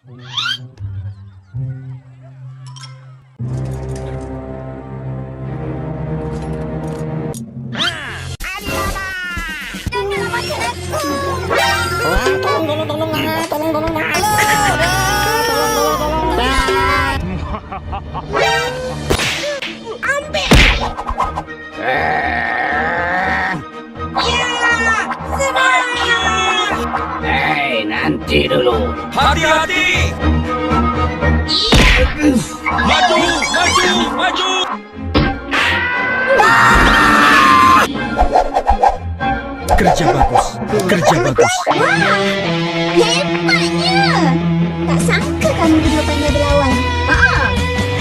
Hei, nanti dulu. Hati-hati! Maju, maju, maju! Kerja bagus, kerja bagus. Hebatnya! Tak sangka kamu berdua pandai berlawan.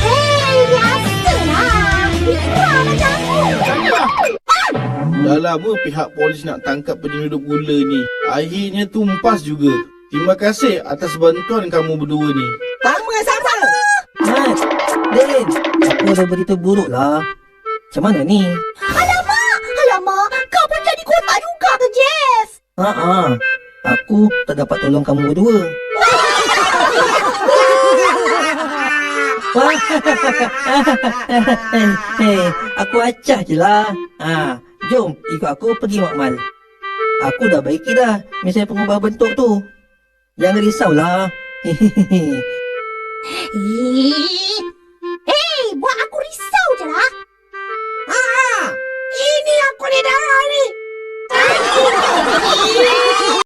Hei, biasalah. Mira macam aku. Dah lama pihak polis nak tangkap penyelundup gula ni. Akhirnya tumpas juga. Terima kasih atas bantuan kamu berdua ni. Sama-sama. Mat, Din, aku ada berita buruk lah. Macam mana ni? Alamak, kau pun jadi kotak juga ke, Jeff? Aku tak dapat tolong kamu berdua. Aku acah je lah. Jom ikut aku pergi makmal. Aku dah baiki dah mesin pengubah bentuk tu. Jangan risaulah. Ih,